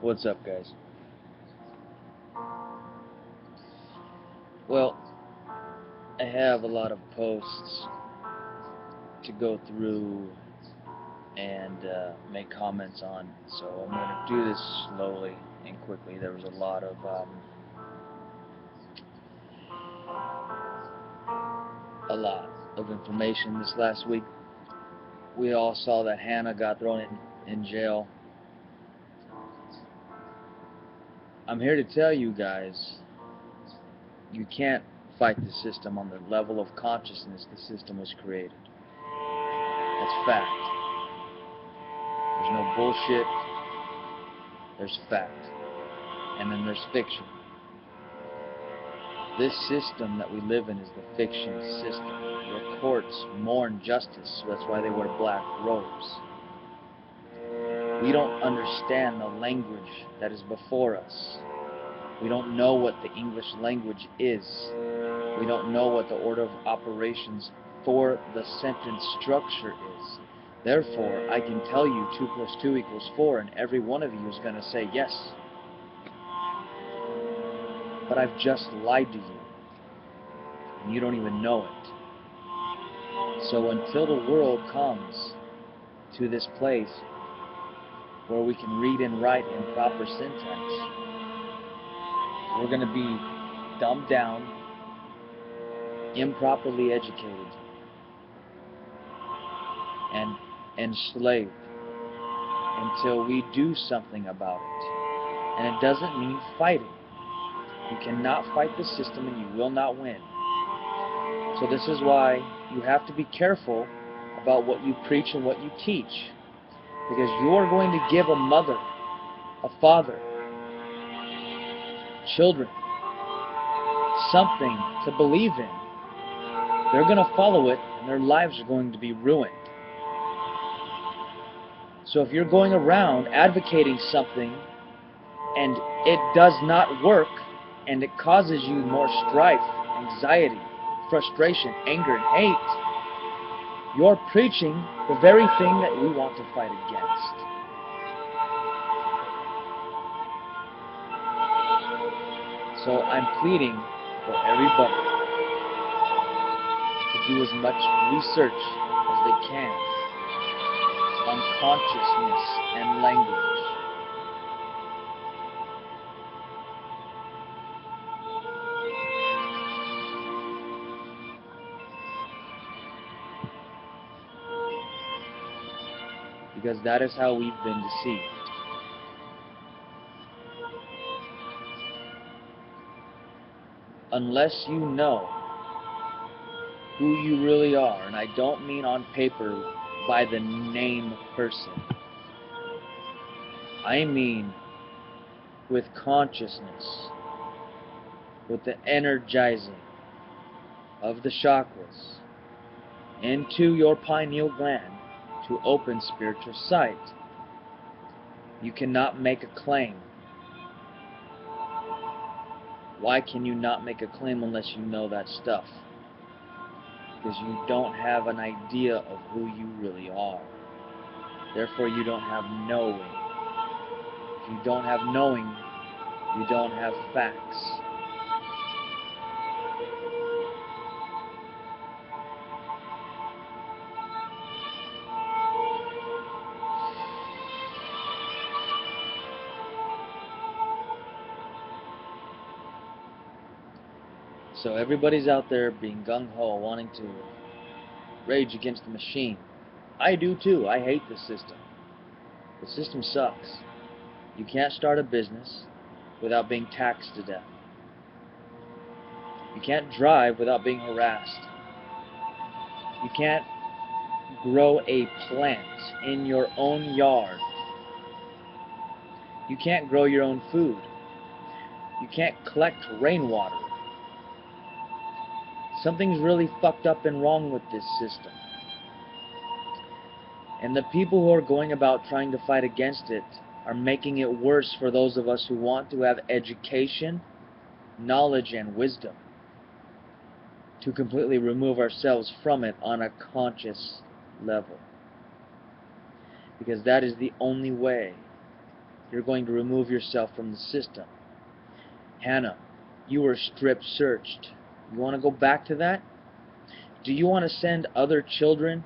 What's up, guys? Well, I have a lot of posts to go through and make comments on, so I'm going to do this slowly and quickly. There was a lot of information this last week. We all saw that Hannah got thrown in jail. I'm here to tell you guys, you can't fight the system on the level of consciousness the system was created. That's fact. There's no bullshit. There's fact. And then there's fiction. This system that we live in is the fiction system. Your courts mourn justice, so that's why they wear black robes. We don't understand the language that is before us. We don't know what the English language is. We don't know what the order of operations for the sentence structure is. Therefore, I can tell you 2 + 2 = 4, and every one of you is going to say yes. But I've just lied to you, and you don't even know it. So until the world comes to this place where we can read and write in proper syntax, we're going to be dumbed down, improperly educated, and enslaved until we do something about it. And it doesn't mean fighting. You cannot fight the system and you will not win. So this is why you have to be careful about what you preach and what you teach. Because you are going to give a mother, a father, children, something to believe in. They're going to follow it and their lives are going to be ruined. So if you're going around advocating something and it does not work and it causes you more strife, anxiety, frustration, anger, and hate, you're preaching the very thing that we want to fight against. So I'm pleading for everybody to do as much research as they can on consciousness and language. Because that is how we've been deceived. Unless you know who you really are, and I don't mean on paper by the name person, I mean with consciousness, with the energizing of the chakras into your pineal gland to open spiritual sight. You cannot make a claim. Why can you not make a claim unless you know that stuff? Because you don't have an idea of who you really are. Therefore, you don't have knowing. If you don't have knowing, you don't have facts. So everybody's out there being gung-ho, wanting to rage against the machine. I do too. I hate the system. The system sucks. You can't start a business without being taxed to death. You can't drive without being harassed. You can't grow a plant in your own yard. You can't grow your own food. You can't collect rainwater. Something's really fucked up and wrong with this system. And the people who are going about trying to fight against it are making it worse for those of us who want to have education, knowledge, and wisdom to completely remove ourselves from it on a conscious level. Because that is the only way you're going to remove yourself from the system. Hannah, you were strip searched. You want to go back to that? Do you want to send other children,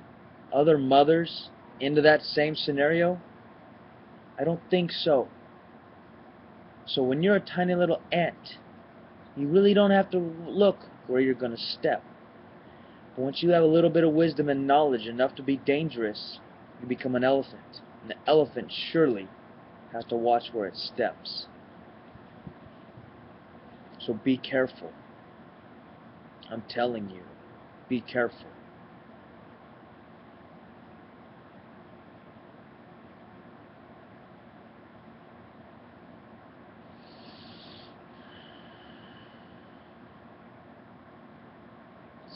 other mothers, into that same scenario? I don't think so. So when you're a tiny little ant, you really don't have to look where you're going to step. But once you have a little bit of wisdom and knowledge enough to be dangerous, you become an elephant. And the elephant surely has to watch where it steps. So be careful. I'm telling you, be careful.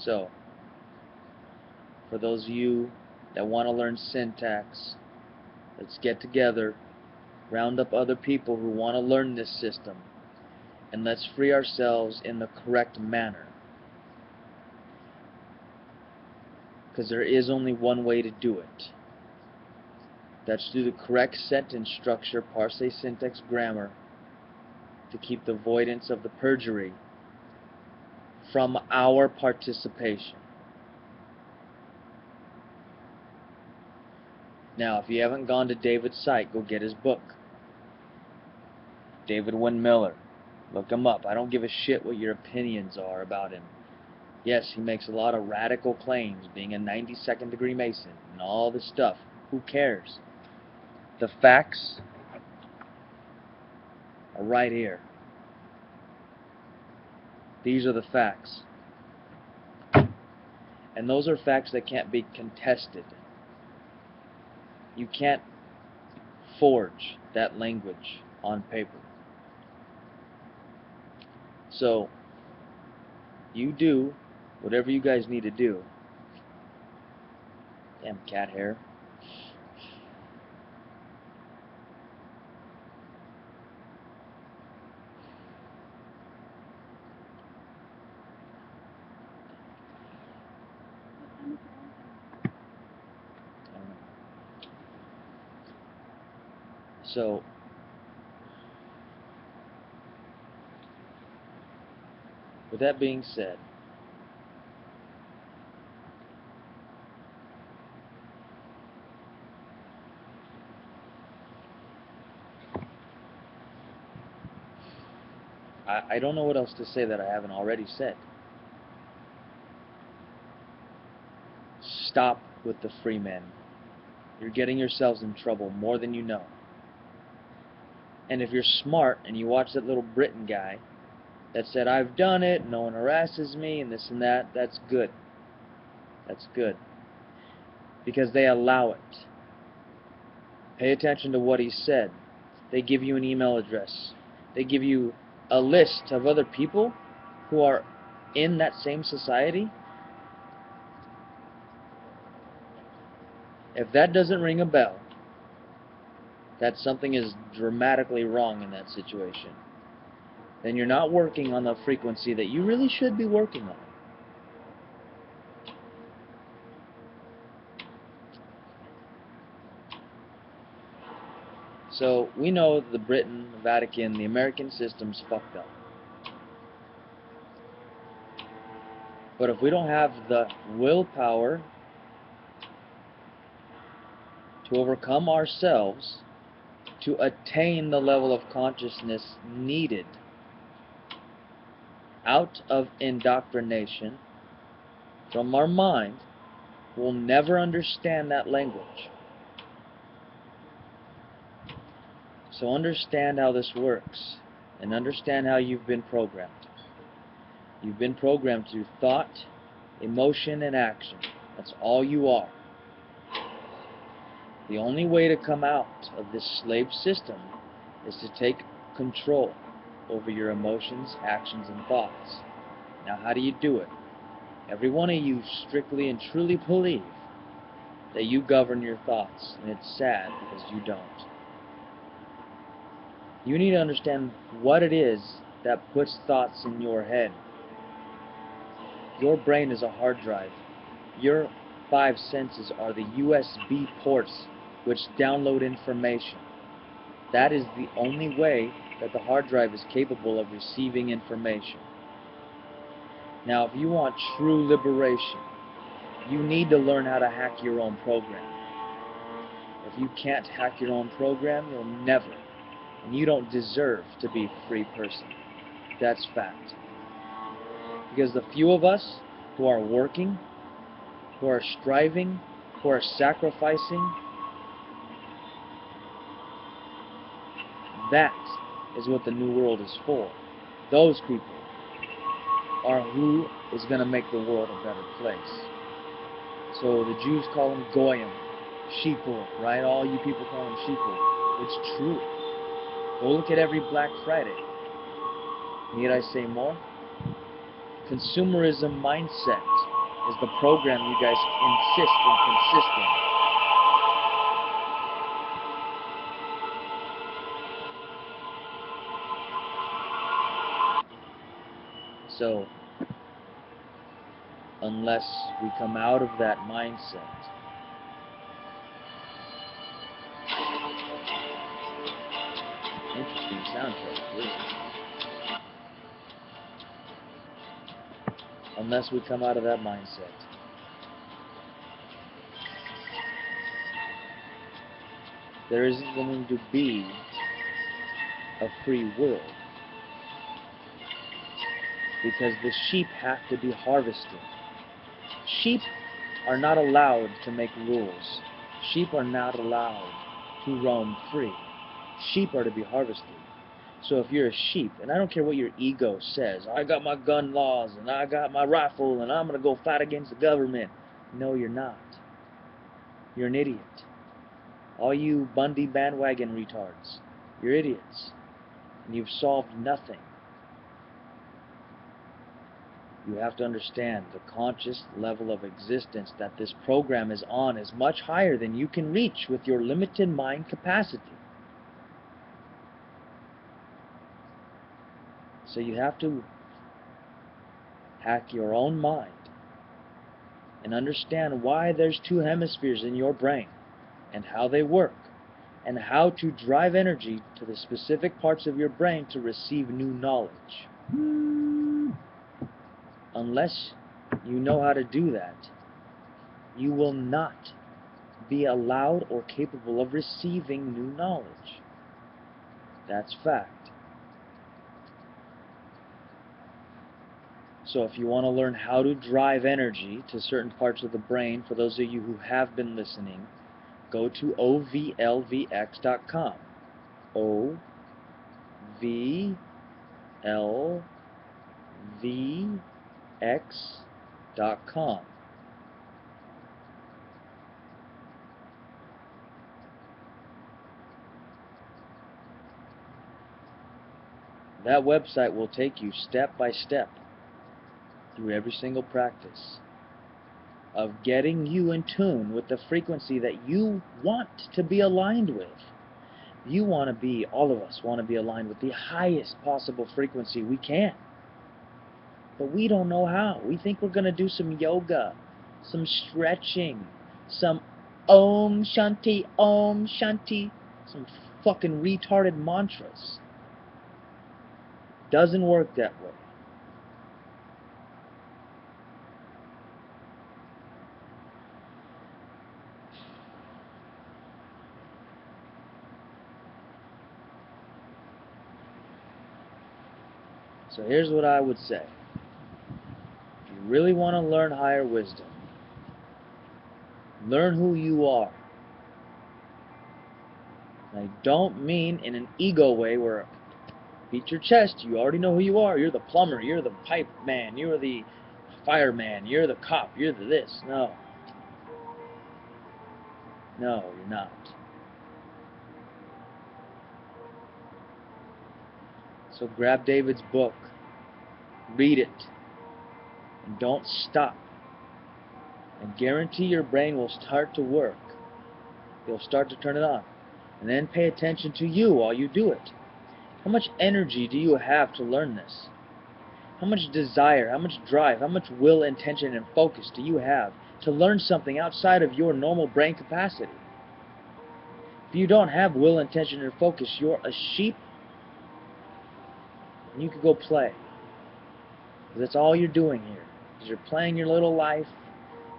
So, for those of you that want to learn syntax, let's get together, round up other people who want to learn this system, and let's free ourselves in the correct manner. Because there is only one way to do it. That's through the correct sentence structure, parse, syntax, grammar, to keep the avoidance of the perjury from our participation. Now, if you haven't gone to David's site, go get his book. David Wynn-Miller. Look him up. I don't give a shit what your opinions are about him. Yes, he makes a lot of radical claims, being a 92nd degree Mason and all this stuff. Who cares? The facts are right here. These are the facts. And those are facts that can't be contested. You can't forge that language on paper. So, you do whatever you guys need to do. Damn cat hair. So, with that being said, I don't know what else to say that I haven't already said. Stop with the Freeman. You're getting yourselves in trouble more than you know. And if you're smart and you watch that little Britain guy that said, I've done it, no one harasses me, and this and that, that's good. That's good. Because they allow it. Pay attention to what he said. They give you an email address. They give you a list of other people who are in that same society. If that doesn't ring a bell, that something is dramatically wrong in that situation, then you're not working on the frequency that you really should be working on. So we know the Britain, the Vatican, the American system's fucked up. But if we don't have the willpower to overcome ourselves to attain the level of consciousness needed out of indoctrination from our mind, we'll never understand that language. So understand how this works, and understand how you've been programmed. You've been programmed through thought, emotion, and action. That's all you are. The only way to come out of this slave system is to take control over your emotions, actions, and thoughts. Now, how do you do it? Every one of you strictly and truly believe that you govern your thoughts, and it's sad because you don't. You need to understand what it is that puts thoughts in your head. Your brain is a hard drive. Your five senses are the USB ports which download information. That is the only way that the hard drive is capable of receiving information. Now, if you want true liberation, you need to learn how to hack your own program. If you can't hack your own program, you'll never, and you don't deserve to be a free person. That's fact. Because the few of us who are working, who are striving, who are sacrificing, that is what the new world is for. Those people are who is going to make the world a better place. So the Jews call them goyim, sheeple, right? All you people call them sheeple. It's true. Go look at every Black Friday. Need I say more? Consumerism mindset is the program you guys insist and consist in. So, unless we come out of that mindset, interesting soundtrack, really. Unless we come out of that mindset, there isn't going to be a free world. Because the sheep have to be harvested. Sheep are not allowed to make rules. Sheep are not allowed to roam free. Sheep are to be harvested. So if you're a sheep, and I don't care what your ego says, I got my gun laws, and I got my rifle, and I'm going to go fight against the government. No, you're not. You're an idiot. All you Bundy bandwagon retards, you're idiots. And you've solved nothing. You have to understand the conscious level of existence that this program is on is much higher than you can reach with your limited mind capacity. So you have to hack your own mind and understand why there's two hemispheres in your brain and how they work and how to drive energy to the specific parts of your brain to receive new knowledge. Unless you know how to do that, you will not be allowed or capable of receiving new knowledge. That's fact. So if you want to learn how to drive energy to certain parts of the brain, for those of you who have been listening, go to ovlvx.com. ovlvx.com. That website will take you step by step through every single practice of getting you in tune with the frequency that you want to be aligned with. You want to be, all of us want to be aligned with the highest possible frequency we can. But we don't know how. We think we're going to do some yoga, some stretching, some Om Shanti, some fucking retarded mantras. Doesn't work that way. So here's what I would say. If you really want to learn higher wisdom, learn who you are. And I don't mean in an ego way where beat your chest, you already know who you are. You're the plumber, you're the pipe man, you're the fireman, you're the cop, you're the this. No. No, you're not. So grab David's book, read it, and don't stop. And guarantee your brain will start to work. You'll start to turn it on. And then pay attention to you while you do it. How much energy do you have to learn this? How much desire, how much drive, how much will, intention, and focus do you have to learn something outside of your normal brain capacity? If you don't have will, intention, or focus, you're a sheep, and you could go play. Because that's all you're doing here. Because you're playing your little life,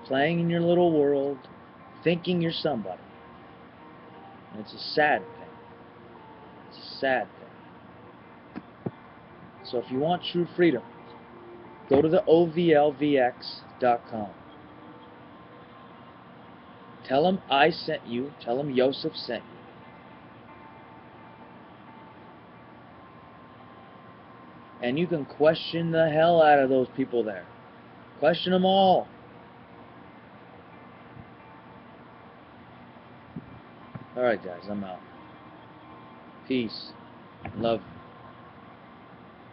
playing in your little world, thinking you're somebody. And it's a sad thing. It's a sad thing. So if you want true freedom, go to the OVLVX.com. Tell them I sent you. Tell them Yosef sent you. And you can question the hell out of those people there. Question them all. Alright guys, I'm out. Peace. Love.